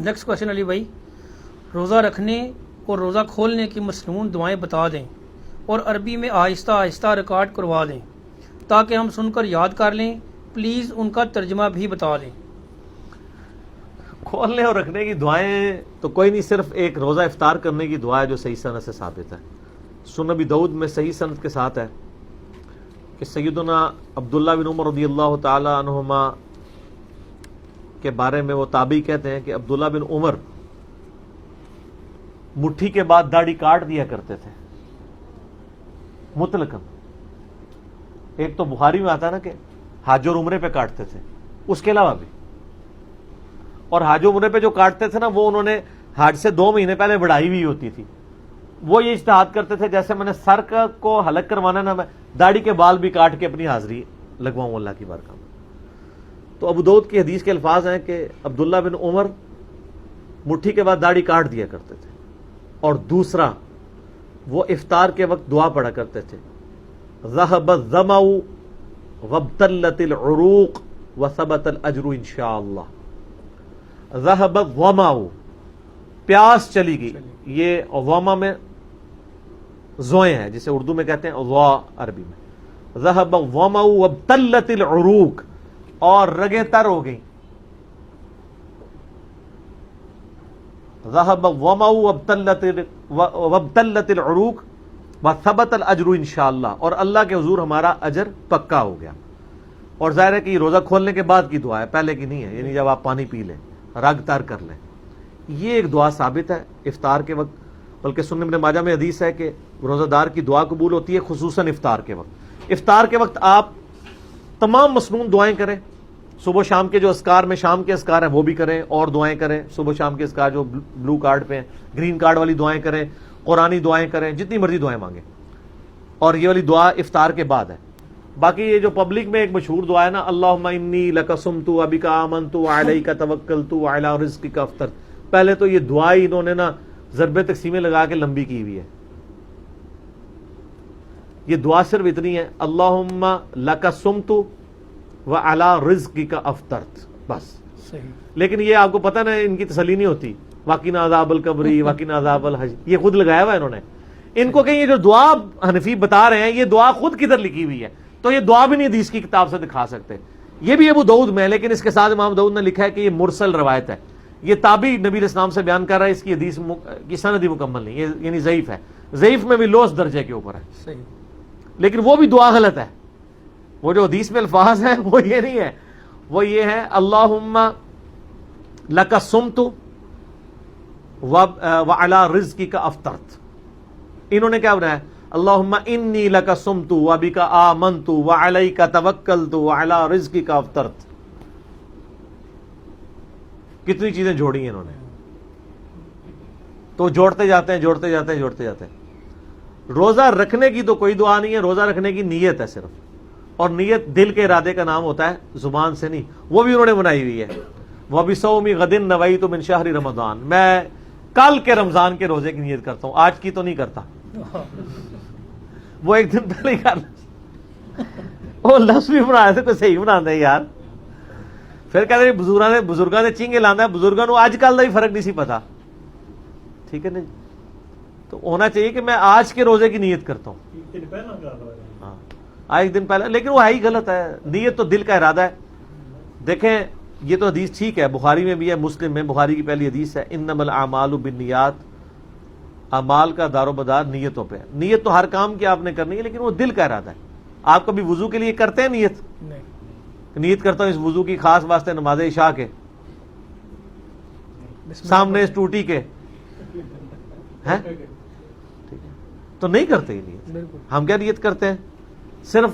Next question علی بھائی، روزہ رکھنے اور روزہ کھولنے کی مصنون دعائیں بتا دیں اور عربی میں آہستہ آہستہ ریکارڈ کروا دیں تاکہ ہم سن کر یاد کر لیں، پلیز ان کا ترجمہ بھی بتا دیں۔ کھولنے اور رکھنے کی دعائیں تو کوئی نہیں، صرف ایک روزہ افطار کرنے کی دعا ہے جو صحیح سند سے ثابت ہے۔ سنن ابی داؤد میں صحیح سند کے ساتھ ہے کہ سیدنا عبداللہ بن عمر رضی اللہ تعالی عنہما کے بارے میں وہ تابعی کہتے ہیں کہ عبداللہ بن عمر مٹھی کے بعد داڑھی کاٹ دیا کرتے تھے مطلقاً۔ ایک تو بخاری میں آتا ہے نا کہ حج اور عمرے پہ کاٹتے تھے، اس کے علاوہ بھی، اور حج و عمرے پہ جو کاٹتے تھے نا وہ انہوں نے حج سے 2 مہینے پہلے بڑھائی ہوئی ہوتی تھی۔ وہ یہ اجتہاد کرتے تھے جیسے میں نے سر کو حلق کروانا نا، میں داڑھی کے بال بھی کاٹ کے اپنی حاضری لگواؤں اللہ کی بارگاہ میں۔ تو ابو داؤد کی حدیث کے الفاظ ہیں کہ عبداللہ بن عمر مٹھی کے بعد داڑھی کاٹ دیا کرتے تھے، اور دوسرا وہ افطار کے وقت دعا پڑھا کرتے تھے، ذهب الظمأ وابتلت العروق وثبت الاجر انشاءاللہ۔ ذهب الظمأ، پیاس چلی گئی، یہ ظما میں زوئیں ہیں جسے اردو میں کہتے ہیں ضا عربی میں۔ ذهب الظمأ وابتلت العروق، اور رگیں تر ہو گئیں۔ ذهب الظمأ وابتلت العروق وثبت الاجر انشاءاللہ، اور اللہ کے حضور ہمارا اجر پکا ہو گیا۔ اور ظاہر ہے کہ یہ روزہ کھولنے کے بعد کی دعا ہے، پہلے کی نہیں ہے، یعنی جب آپ پانی پی لیں، رگ تر کر لیں۔ یہ ایک دعا ثابت ہے افطار کے وقت، بلکہ سنن ابن ماجہ میں حدیث ہے کہ روزہ دار کی دعا قبول ہوتی ہے خصوصاً افطار کے وقت۔ افطار کے وقت آپ تمام مسنون دعائیں کریں، صبح شام کے جو اذکار میں شام کے اذکار ہیں وہ بھی کریں، اور دعائیں کریں صبح شام کے اذکار جو بلو کارڈ پہ ہیں، گرین کارڈ والی دعائیں کریں، قرآنی دعائیں کریں، جتنی مرضی دعائیں مانگیں، اور یہ والی دعا افطار کے بعد ہے۔ باقی یہ جو پبلک میں ایک مشہور دعا ہے نا، اللہم انی لک صمت وبک آمنت وعلیک توکلت وعلی رزقک افطرت، پہلے تو یہ دعا ہی انہوں نے نا ضرب تقسیمیں لگا کے لمبی کی ہوئی ہے۔ یہ دعا صرف اتنی ہے، اللہم لک صمت وعلی رزقک افطرت، بس۔ صحیح۔ لیکن یہ آپ کو پتہ نا ان کی تسلی نہیں ہوتی، وقنا عذاب القبر وقنا عذاب الحج، یہ خود لگایا ہوا ہے انہوں نے۔ ان کو کہیں یہ جو دعا حنفی بتا رہے ہیں یہ دعا خود کدھر لکھی ہوئی ہے، تو یہ دعا بھی نہیں حدیث کی کتاب سے دکھا سکتے۔ یہ بھی ابو داؤد میں، لیکن اس کے ساتھ امام داؤد نے لکھا ہے کہ یہ مرسل روایت ہے، یہ تابعی نبی علیہ السلام سے بیان کر رہا ہے، اس کی حدیث کی سند مکمل نہیں، یہ یعنی ضعیف ہے، ضعیف میں بھی لوس درجے کے اوپر ہے۔ صحیح۔ لیکن وہ بھی دعا غلط ہے، وہ جو حدیث میں الفاظ ہیں وہ یہ نہیں ہے، وہ یہ ہے اللہم لک صمت وعلی رزقک افطرت۔ انہوں نے کیا بنایا، اللہم انی لک صمت وبک آمنت وعلیک توکلت وعلی رزقک افطرت۔ کتنی چیزیں جوڑی ہیں انہوں نے، تو جوڑتے جاتے ہیں جوڑتے جاتے ہیں جوڑتے جاتے ہیں۔ روزہ رکھنے کی تو کوئی دعا نہیں ہے، روزہ رکھنے کی نیت ہے صرف، اور نیت دل کے ارادے کا نام ہوتا ہے، زبان سے نہیں، وہ بھی انہوں نے بنائی ہوئی ہے۔ وَبِصَوْمِ غَدٍ نَوَيْتُ مِنْ شَهْرِ رمضان، میں کل کے رمضان کے روزے کی نیت کرتا ہوں، آج کی تو نہیں کرتا، وہ ایک دن پہلے ہی کر وہ لفظ بھی بنا رہے تھے، کوئی صحیح بنا دے یار، پھر کہتے ہیں بزرگاں نے چنگے لانا ہے، بزرگاں نو آج کل کا ہی فرق نہیں سی پتا، ٹھیک ہے نا؟ تو ہونا چاہیے کہ میں آج کے روزے کی نیت کرتا ہوں، ہاں ایک دن پہلے، لیکن وہ ہے ہی غلط ہے، نیت تو دل کا ارادہ ہے۔ دیکھیں یہ تو حدیث ٹھیک ہے، بخاری میں بھی ہے، مسلم میں، بخاری کی پہلی حدیث ہے، انما الاعمال بالنیات، اعمال کا دار و مدار نیتوں پہ ہے۔ نیت تو ہر کام کی آپ نے کرنی ہے، لیکن وہ دل کا ارادہ ہے۔ آپ کبھی وضو کے لیے کرتے ہیں نیت؟ نیت کرتا ہوں اس وضو کی خاص واسطے نماز عشاء کے، سامنے اس ٹوٹی کے، ہیں تو نہیں کرتے ہی نیت۔ ہم کیا نیت کرتے ہیں؟ صرف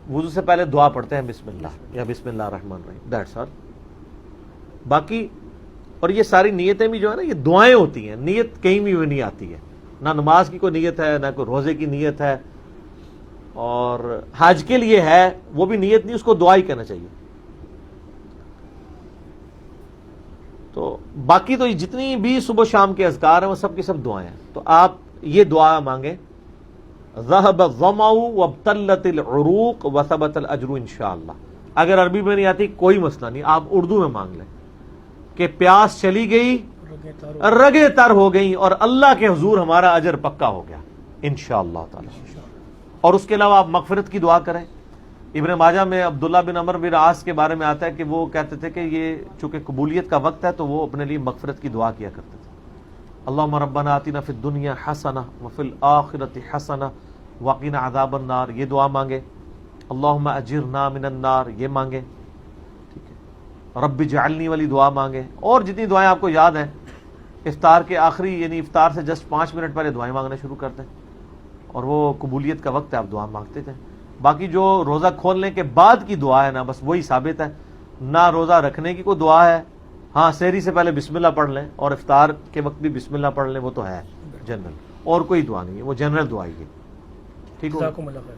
وضو سے پہلے دعا پڑھتے ہیں، بسم اللہ یا بسم اللہ الرحمن الرحیم، دیٹس آل۔ باقی اور یہ ساری نیتیں بھی جو ہے نا یہ دعائیں ہوتی ہیں، نیت کہیں بھی نہیں آتی ہے، نہ نماز کی کوئی نیت ہے، نہ کوئی روزے کی نیت ہے، اور حج کے لیے ہے وہ بھی نیت نہیں، اس کو دعا ہی کہنا چاہیے۔ تو باقی تو جتنی بھی صبح شام کے اذکار ہیں وہ سب کی سب دعائیں ہیں، تو آپ یہ دعا مانگیں، ذهب الظمأ وابتلت العروق وثبت الاجر انشاءاللہ۔ اگر عربی میں نہیں آتی کوئی مسئلہ نہیں، آپ اردو میں مانگ لیں کہ پیاس چلی گئی رگیں تر ہو گئیں اور اللہ کے حضور ہمارا اجر پکا ہو گیا انشاءاللہ تعالی. اور اس کے علاوہ آپ مغفرت کی دعا کریں. ابن ماجہ میں عبداللہ بن عمر بن عاص کے بارے میں آتا ہے کہ وہ کہتے تھے کہ یہ چونکہ قبولیت کا وقت ہے تو وہ اپنے لیے مغفرت کی دعا کیا کرتے تھے. اللہم ربنا آتنا فی الدنیا حسنہ وفی الآخرۃ حسنہ وقنا عذاب النار، یہ دعا مانگے. اللہم اجرنا من النار، یہ مانگے. ٹھیک ہے. رب اجعلنی والی دعا مانگے. اور جتنی دعائیں آپ کو یاد ہیں افطار کے آخری یعنی افطار سے جسٹ 5 منٹ پہلے دعائیں مانگنا شروع کرتے ہیں اور وہ قبولیت کا وقت ہے، آپ دعا مانگتے تھے. باقی جو روزہ کھولنے کے بعد کی دعا ہے نا بس وہی ثابت ہے. نہ روزہ رکھنے کی کوئی دعا ہے، ہاں سحری سے پہلے بسم اللہ پڑھ لیں اور افطار کے وقت بھی بسم اللہ پڑھ لیں، وہ تو ہے جنرل، اور کوئی دعا نہیں ہے، وہ جنرل دعا ہی ہے. ٹھیک ہو. جزاکم اللہ خیر.